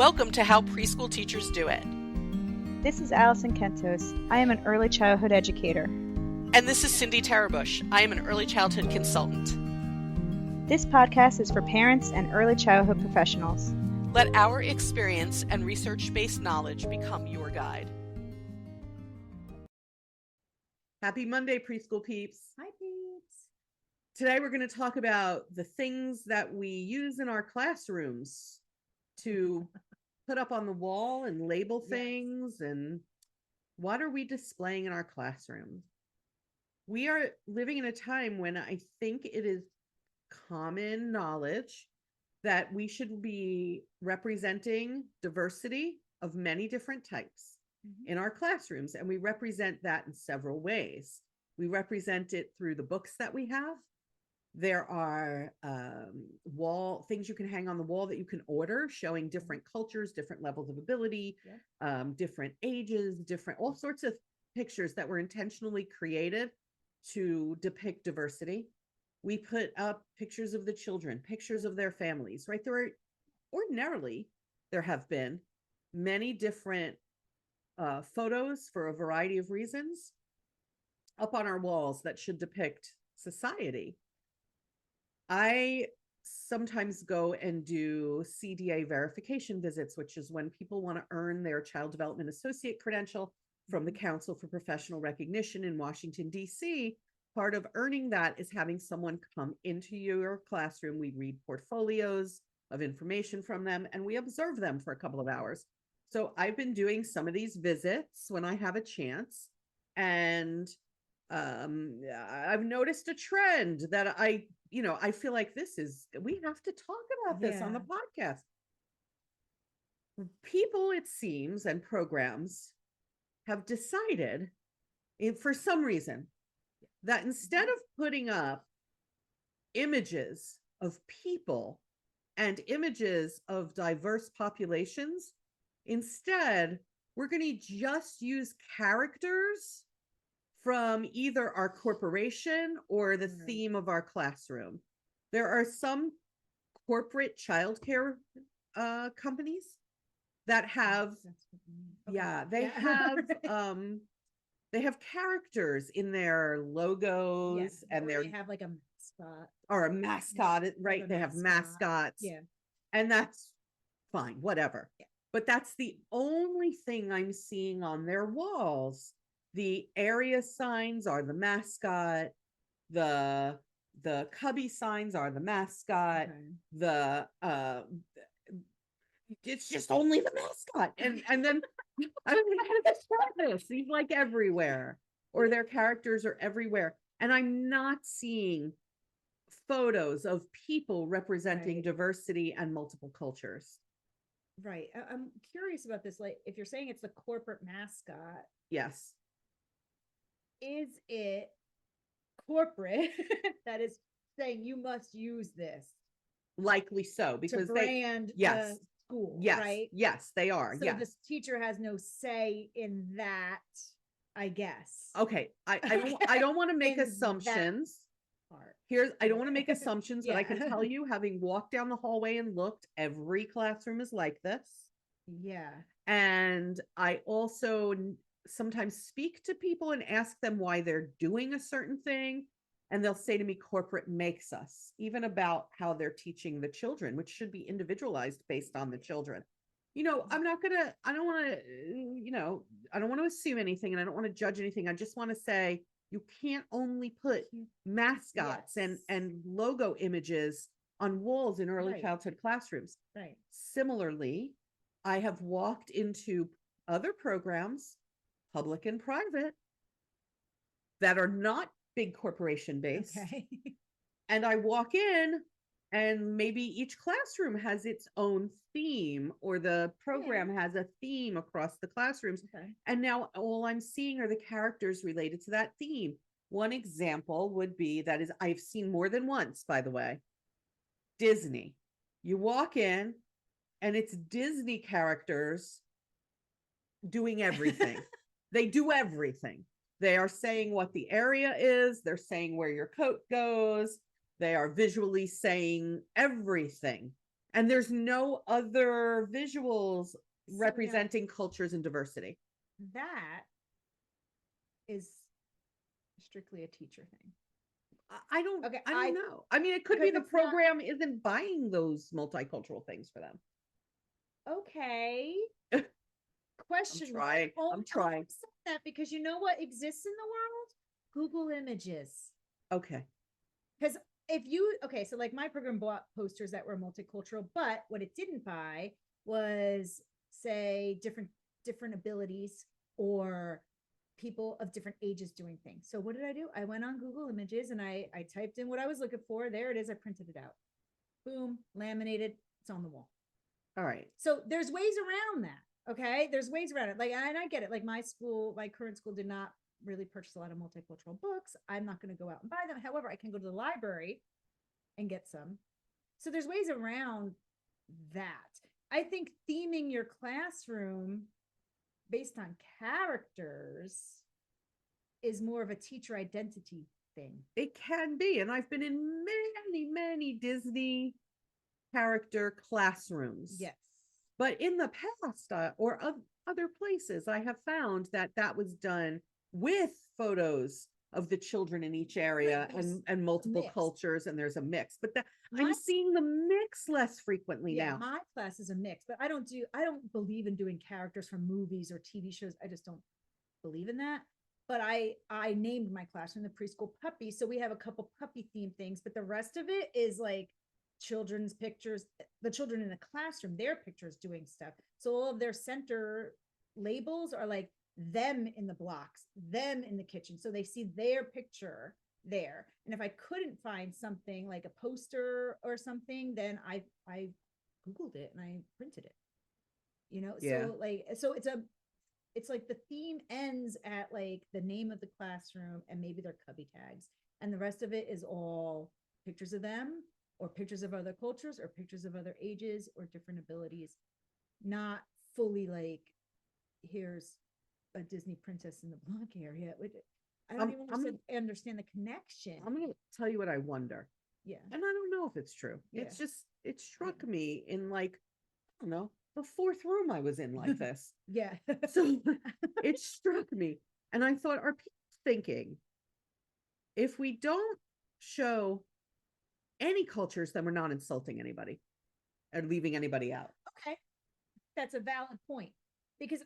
Welcome to How Preschool Teachers Do It. This is Alison Kentos. I am an early childhood educator. And this is Cindy Tarabush. I am an early childhood consultant. This podcast is for parents and early childhood professionals. Let our experience and research-based knowledge become your guide. Happy Monday, preschool peeps. Hi, peeps. Today we're going to talk about the things that we use in our classrooms to put up on the wall and label things, and what are we displaying in our classroom? We are living in a time when I think it is common knowledge that we should be representing diversity of many different types in our classrooms, and we represent that in several ways. We represent it through the books that we have. There are wall things you can hang on the wall that you can order, showing different cultures, different levels of ability, different ages, different all sorts of pictures that were intentionally created to depict diversity. We put up pictures of the children, pictures of their families, right? There have been many different photos for a variety of reasons up on our walls that should depict society. I sometimes go and do CDA verification visits, which is when people want to earn their Child Development Associate credential from the Council for Professional Recognition in Washington, D.C. Part of earning that is having someone come into your classroom. We read portfolios of information from them, and we observe them for a couple of hours. So I've been doing some of these visits when I have a chance, and I've noticed a trend that I feel like we have to talk about this on the podcast. People, it seems, and programs have decided, for some reason, that instead of putting up images of people and images of diverse populations, instead, we're going to just use characters from either our corporation or the theme of our classroom. There are some corporate childcare companies that have, they have characters in their logos, and they have like a mascot or a mascot, right? They have mascots, and that's fine, whatever. But that's the only thing I'm seeing on their walls. The area signs are the mascot. The cubby signs are the mascot. It's just only the mascot. And then I don't know how to describe this. He's like everywhere, or their characters are everywhere. And I'm not seeing photos of people representing diversity and multiple cultures. Right. I'm curious about this. Like, if you're saying it's the corporate mascot. Yes. Is it corporate that is saying you must use this? Likely so, because to brand the school, right? Yes, they are. So this teacher has no say in that, I guess. Okay. I don't want to make assumptions. I don't want to make assumptions, but I can tell you, having walked down the hallway and looked, every classroom is like this. Yeah. And I also sometimes speak to people and ask them why they're doing a certain thing, and they'll say to me, corporate makes us, even about how they're teaching the children, which should be individualized based on the children. I don't want to assume anything, and I don't want to judge anything. I just want to say, you can't only put mascots and logo images on walls in early childhood classrooms. Right. Similarly, I have walked into other programs, public and private, that are not big corporation based. Okay. And I walk in, and maybe each classroom has its own theme, or the program has a theme across the classrooms. Okay. And now all I'm seeing are the characters related to that theme. One example would be, that is, I've seen more than once, by the way, Disney. You walk in, and it's Disney characters doing everything. They do everything. They are saying what the area is. They're saying where your coat goes. They are visually saying everything. And there's no other visuals now- representing cultures and diversity. That is strictly a teacher thing. I don't, Okay, I don't know. I mean, it could be because the it's not- program isn't buying those multicultural things for them. Okay. I'm Question. trying. I'm trying. That because you know what exists in the world? Google Images. Okay. Because if you, okay, so like my program bought posters that were multicultural, but what it didn't buy was, say, different abilities or people of different ages doing things. So what did I do? I went on Google Images and I typed in what I was looking for. There it is. I printed it out. Boom, laminated. It's on the wall. All right. So there's ways around that. Okay. There's ways around it. Like, and I get it. Like my current school did not really purchase a lot of multicultural books. I'm not going to go out and buy them. However, I can go to the library and get some. So there's ways around that. I think theming your classroom based on characters is more of a teacher identity thing. It can be. And I've been in many, many Disney character classrooms. Yes. But in the past or other places, I have found that that was done with photos of the children in each area and multiple mix. cultures, and there's a mix. But My- I'm seeing the mix less frequently Yeah, now. my class is a mix, but I don't believe in doing characters from movies or TV shows. I just don't believe in that. But I named my classroom the Preschool Puppy. So we have a couple puppy themed things, but the rest of it is like children's pictures, the children in the classroom, their pictures doing stuff. So all of their center labels are like them in the blocks, them in the kitchen. So they see their picture there. And if I couldn't find something like a poster or something, then I Googled it and I printed it. You know, Yeah. so it's like the theme ends at like the name of the classroom and maybe their cubby tags. And the rest of it is all pictures of them or pictures of other cultures or pictures of other ages or different abilities. Not fully like, here's a Disney princess in the block area. I don't even understand the connection. I'm going to tell you what I wonder. Yeah. And I don't know if it's true. It's Yeah. just, it struck me in like, I don't know, the fourth room I was in like this. Yeah. So it struck me. And I thought, are people thinking if we don't show any cultures, then we're not insulting anybody and leaving anybody out? Okay. That's a valid point because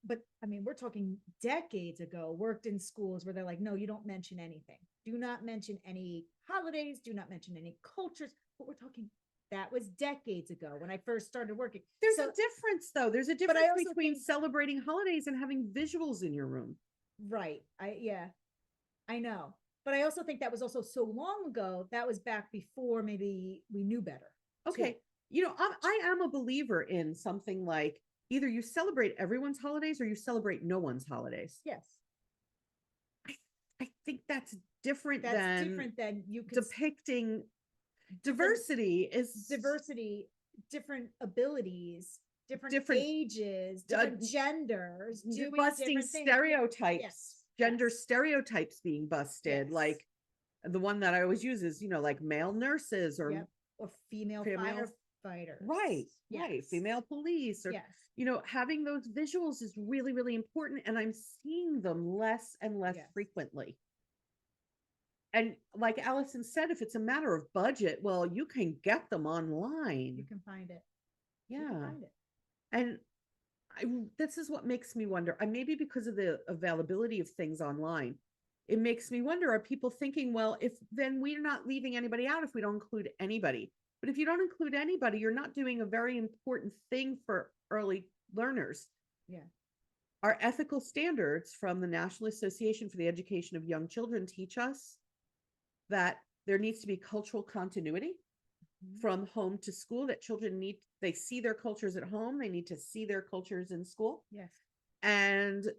but I mean, we're talking decades ago, worked in schools where they're like, no, you don't mention anything. Do not mention any holidays. Do not mention any cultures. But we're talking, that was decades ago when I first started working. There's a difference though. There's a difference also between think- celebrating holidays and having visuals in your room. Right. I know. But I also think that was also so long ago. That was back before maybe we knew better. Okay. too. You know, I am a believer in something like either you celebrate everyone's holidays or you celebrate no one's holidays. Yes. I think that's different That's different than you can depicting diversity is diversity, different abilities, different ages, different genders, doing busting different things. stereotypes, Yes, gender yes. stereotypes being busted. Yes. Like the one that I always use is, you know, like male nurses or Yep. Or female firefighters. right, Yes. female police or, Yes. you know, having those visuals is really, really important. And I'm seeing them less and less Yes. frequently. And like Allison said, if it's a matter of budget, well, you can get them online. You can find it. You can Yeah. find it. And this is what makes me wonder. Maybe because of the availability of things online, it makes me wonder, are people thinking, well, if then we're not leaving anybody out if we don't include anybody. But if you don't include anybody, you're not doing a very important thing for early learners. Yeah. Our ethical standards from the National Association for the Education of Young Children teach us that there needs to be cultural continuity Mhm. from home to school, that children they see their cultures at home, they need to see their cultures in school. Yes. And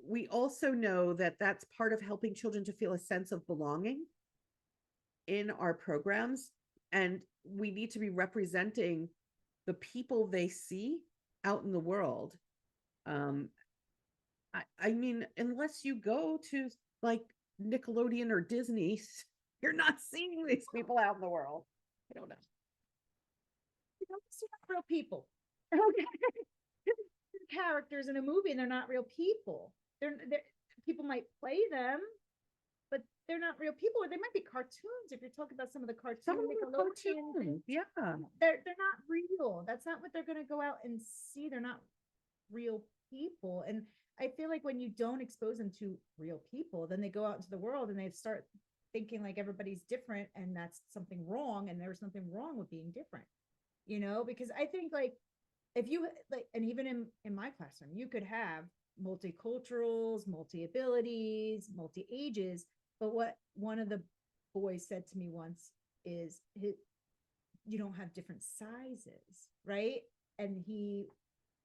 we also know that that's part of helping children to feel a sense of belonging in our programs. And we need to be representing the people they see out in the world. I mean, unless you go to like Nickelodeon or Disney, you're not seeing these people out in the world. I don't know. You know, these are not real people. Okay. They're characters in a movie and they're not real people. They're people might play them, but they're not real people, or they might be cartoons. If you're talking about some of the cartoons, Some of them are Nickelodeon cartoons. Yeah. they're not real. That's not what they're gonna go out and see. They're not real people. And I feel like when you don't expose them to real people, then they go out into the world and they start thinking like everybody's different and that's something wrong, and there's something wrong with being different, you know, because I think like if you like, and even in my classroom, you could have multiculturals, multi-abilities, multi-ages, but what one of the boys said to me once is you don't have different sizes, right? And he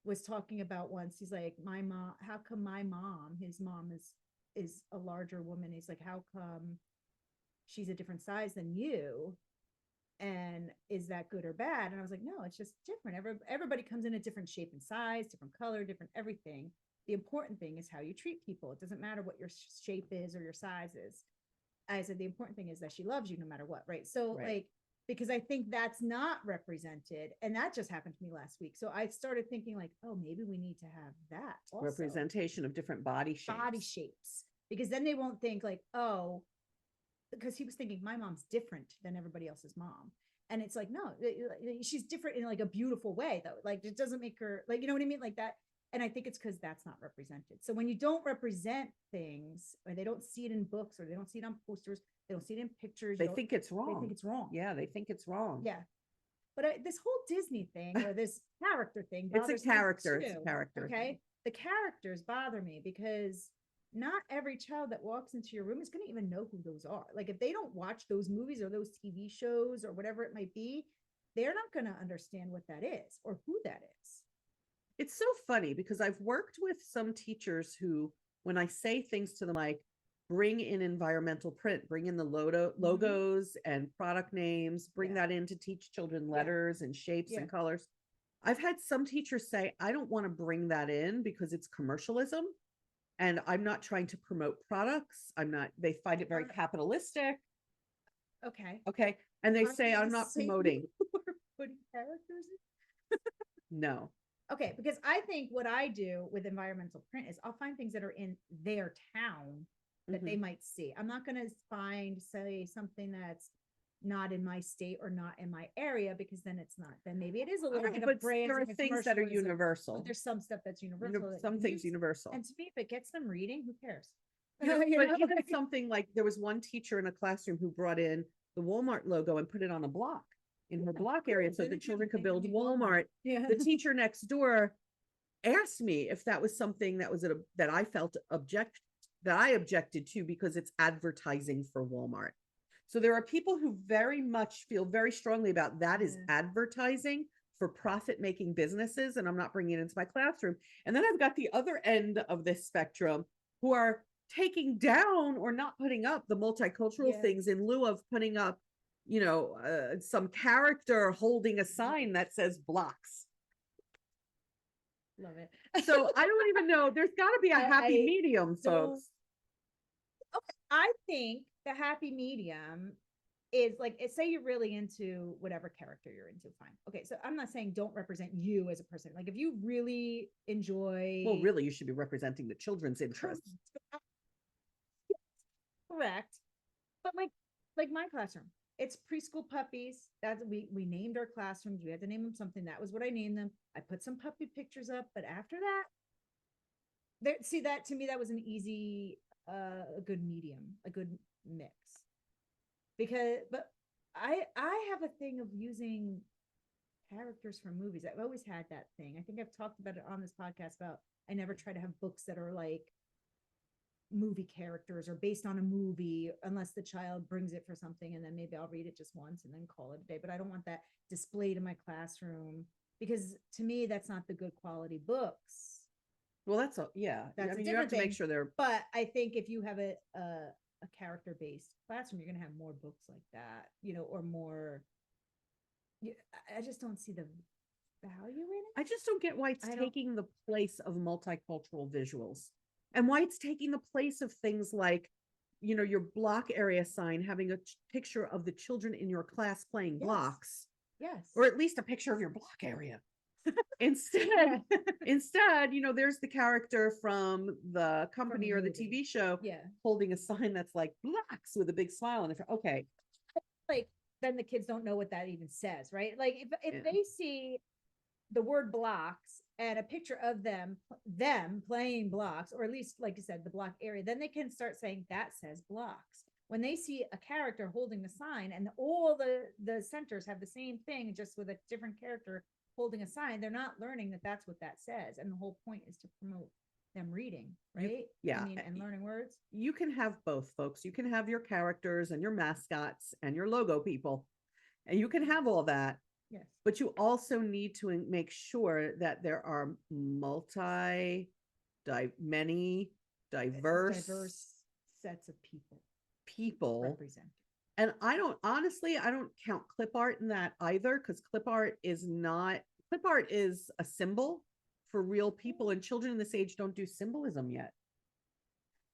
was talking about once, he's like, my mom, how come my mom, his mom is a larger woman, he's like, how come she's a different size than you, and is that good or bad? And I was like, no, it's just different. Everybody comes in a different shape and size, different color, different everything. The important thing is how you treat people. It doesn't matter what your shape is or your size is. I said the important thing is that she loves you no matter what, right? So Right. like, because I think that's not represented, and that just happened to me last week. So I started thinking like, oh, maybe we need to have that also. Representation of different body shapes. Because then they won't think like, oh, because he was thinking my mom's different than everybody else's mom. And it's like, no, she's different in like a beautiful way though. Like it doesn't make her like, you know what I mean? Like that. And I think it's because that's not represented. So when you don't represent things, or they don't see it in books, or they don't see it on posters, they don't see it in pictures, They think it's wrong. They think it's wrong. Yeah, they think it's wrong. Yeah. But this whole Disney thing, or this character thing, It's a bothers me character. It's a too, character. Okay. thing. The characters bother me because not every child that walks into your room is going to even know who those are. Like if they don't watch those movies or those TV shows or whatever it might be, they're not going to understand what that is or who that is. It's so funny because I've worked with some teachers who, when I say things to them like, bring in environmental print, bring in the logos and product names, bring that in to teach children letters and shapes and colors. I've had some teachers say, I don't want to bring that in because it's commercialism and I'm not trying to promote products. They find it very capitalistic. Okay. Okay. And they say, I'm not promoting. Putting characters in? No. Okay, because I think what I do with environmental print is I'll find things that are in their town that they might see. I'm not going to find, say, something that's not in my state or not in my area, because then it's not. Then maybe it is a little bit of brand. There are things that are universal. But there's some stuff that's universal. Some things universal. And to me, if it gets them reading, who cares? But even something like, there was one teacher in a classroom who brought in the Walmart logo and put it on a block in her block area so the children could build Walmart. Yeah. The teacher next door asked me if that was something that was that I felt that I objected to because it's advertising for Walmart. So there are people who very much feel very strongly about that is advertising for profit-making businesses, and I'm not bringing it into my classroom. And then I've got the other end of this spectrum who are taking down or not putting up the multicultural things in lieu of putting up, some character holding a sign that says blocks. Love it. So I don't even know. There's got to be a happy medium, folks. Okay, I think the happy medium is like, say you're really into whatever character you're into, fine. Okay, so I'm not saying don't represent you as a person. Like if you really enjoy. Well, really, you should be representing the children's interests. Correct. But like my classroom, it's preschool puppies. That's we named our classrooms. We had to name them something. That was what I named them. I put some puppy pictures up, but after that, that to me, that was an easy, a good medium, a good mix. But I have a thing of using characters from movies. I've always had that thing. I think I've talked about it on this podcast about I never try to have books that are like movie characters or based on a movie unless the child brings it for something, and then maybe I'll read it just once and then call it a day. But I don't want that displayed in my classroom, because to me that's not the good quality books. Well, that's you have to make sure they're. But I think if you have a character based classroom, you're going to have more books like that, or more. I just don't see the value in it. I just don't get why it's taking the place of multicultural visuals, and why it's taking the place of things like your block area sign having a picture of the children in your class playing Yes. blocks, Yes. or at least a picture of your block area. Instead, there's the character from the company the or the movie. TV show Yeah. holding a sign that's like blocks with a big smile on it. Okay. Like, then the kids don't know what that even says, right? Like, if Yeah. they see the word blocks and a picture of them playing blocks, or at least, like you said, the block area, then they can start saying that says blocks. When they see a character holding the sign and all the centers have the same thing, just with a different character holding a sign, they're not learning that that's what that says. And the whole point is to promote them reading, right? Yeah. And learning words. You can have both, folks. You can have your characters and your mascots and your logo people, and you can have all that. Yes. But you also need to make sure that there are many diverse sets of people represented. And I don't count clip art in that either, because clip art is a symbol for real people, and children in this age don't do symbolism yet.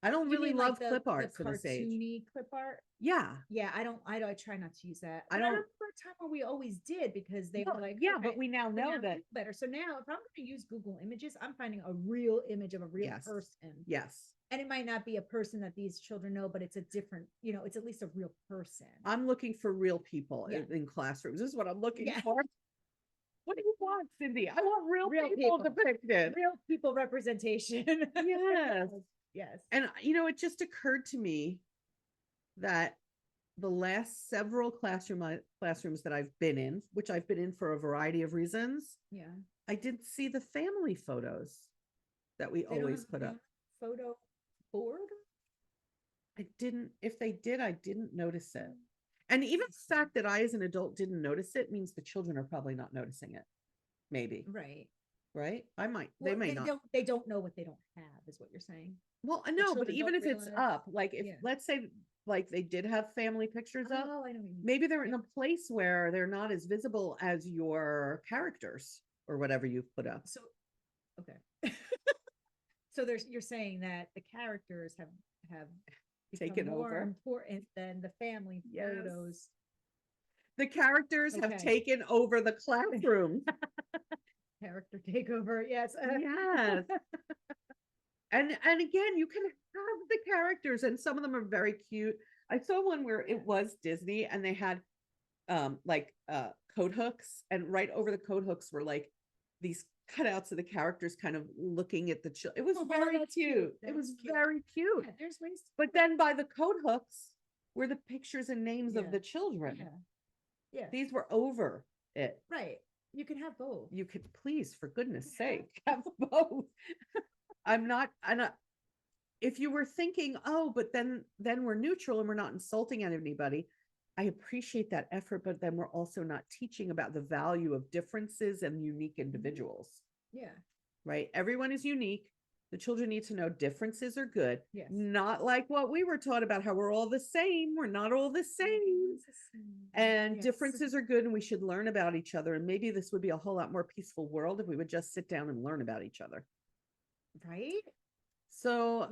I don't really love clip art for this age. Cartoony clip art. Yeah. Yeah, I try not to use that. I don't remember a time when we always did, because they were like, yeah, okay, but we now know that better. So now if I'm going to use Google Images, I'm finding a real image of a real person. Yes. And it might not be a person that these children know, but it's a different, it's at least a real person. I'm looking for real people in classrooms. This is what I'm looking for. What do you want, Cindy? I want real people depicted. Real people representation. Yes. Yes. And, it just occurred to me that the last several classrooms that I've been in, which I've been in for a variety of reasons. Yeah. I didn't see the family photos that we always put up. Photo board? If they did, I didn't notice it. And even the fact that I, as an adult, didn't notice it means the children are probably not noticing it. Maybe. Right? They may not. They don't know what they don't have, is what you're saying. Well, I know, but even if it's up, like let's say, like they did have family pictures up, I know. maybe they're in a place where they're not as visible as your characters or whatever you've put up. So, okay. So you're saying that the characters have taken more over, important than the family photos. The characters have taken over the classroom. Character takeover, yes. Yes. And again, you can have the characters, and some of them are very cute. I saw one where it was Disney, and they had coat hooks, and right over the coat hooks were like these cutouts of the characters kind of looking at the children. It was very cute. It was very cute. Yeah, there's ways. But then by the coat hooks were the pictures and names of the children. Yeah. These were over it. Right. You can have both. You could, please, for goodness sake, have both. If you were thinking, oh, but then we're neutral and we're not insulting anybody, I appreciate that effort, but then we're also not teaching about the value of differences and unique individuals. Yeah. Right? Everyone is unique. The children need to know differences are good. Yes. Not like what we were taught about how we're all the same. We're not all the same. And differences are good, and we should learn about each other. And maybe this would be a whole lot more peaceful world if we would just sit down and learn about each other. Right? So,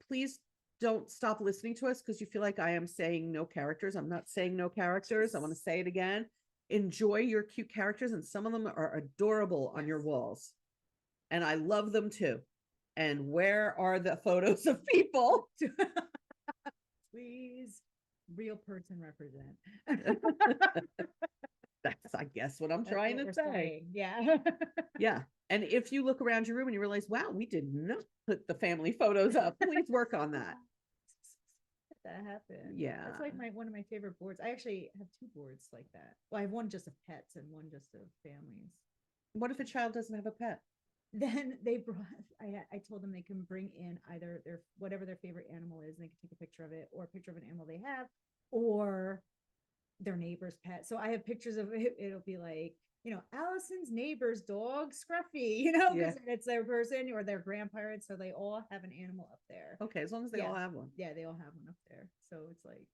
please don't stop listening to us because you feel like I am saying no characters. I'm not saying no characters. I want to say it again. Enjoy your cute characters, and some of them are adorable on your walls. And I love them too. And where are the photos of people? Please, real person represent. That's, I guess, what I'm trying to say. Yeah. Yeah. And if you look around your room and you realize, wow, we did not put the family photos up, please work on that. That happened. Yeah. It's like one of my favorite boards. I actually have two boards like that. Well, I have one just of pets and one just of families. What if a child doesn't have a pet? Then they I told them they can bring in either whatever their favorite animal is, and they can take a picture of it, or a picture of an animal they have, or their neighbor's pet. So I have pictures of it. It'll be like, Allison's neighbor's dog, Scruffy, because it's their person or their grandparents. So they all have an animal up there. Okay, as long as they all have one. Yeah, they all have one up there. So it's like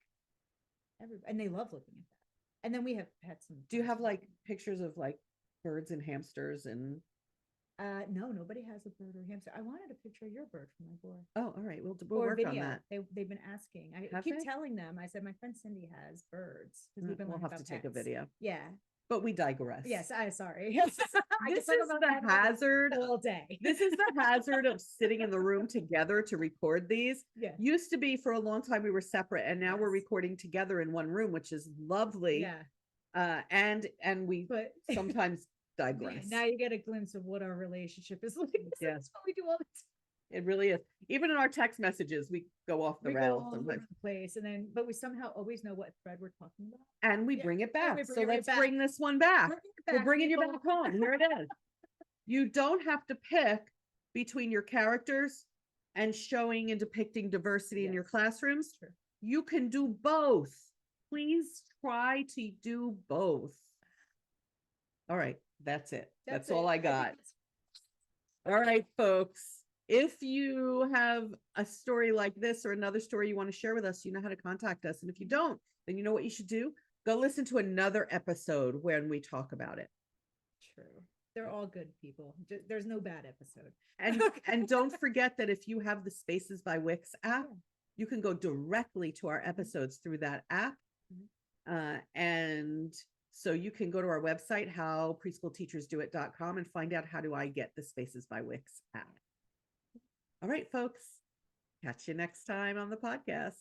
and they love looking at that. And then we have pets. Do you have like pictures of like birds and hamsters and No, nobody has a bird or hamster. I wanted a picture of your bird for my board. Oh, all right. We'll Or work on video. that. They've been asking. I Have keep they? telling them. I said my friend Cindy has birds because we've been We'll learning have to about take a pets. video, Yeah. but we digress. Yes. Sorry. I This could talk is about the that hazard. all day. This is the hazard of sitting in the room together to record these. Yeah. Used to be for a long time we were separate, and now we're Yes. recording together in one room, which is lovely. Yeah. And we But sometimes yeah, digress. now you get a glimpse of what our relationship is like. Yeah. That's what we do all the time. It really is. Even in our text messages, we go off the We go rails all over sometimes, the place, and then but we somehow always know what thread we're talking about. and we Yeah, bring it and back. we So bring it right let's back. bring this one back. Bring it We're back, bringing you people. back home. Here it is. You don't have to pick between your characters and showing and depicting diversity in your Yes. classrooms. True. You can do both. Please try to do both. All right, that's it. That's all it. I think got. that's- All right, folks. If you have a story like this or another story you want to share with us, you know how to contact us. And if you don't, then you know what you should do? Go listen to another episode when we talk about it. True. They're all good people. There's no bad episode. And don't forget that if you have the Spaces by Wix app, Yeah. you can go directly to our episodes through that app. And so you can go to our website, howpreschoolteachersdoit.com, and find out how do I get the Spaces by Wix app. All right, folks. Catch you next time on the podcast.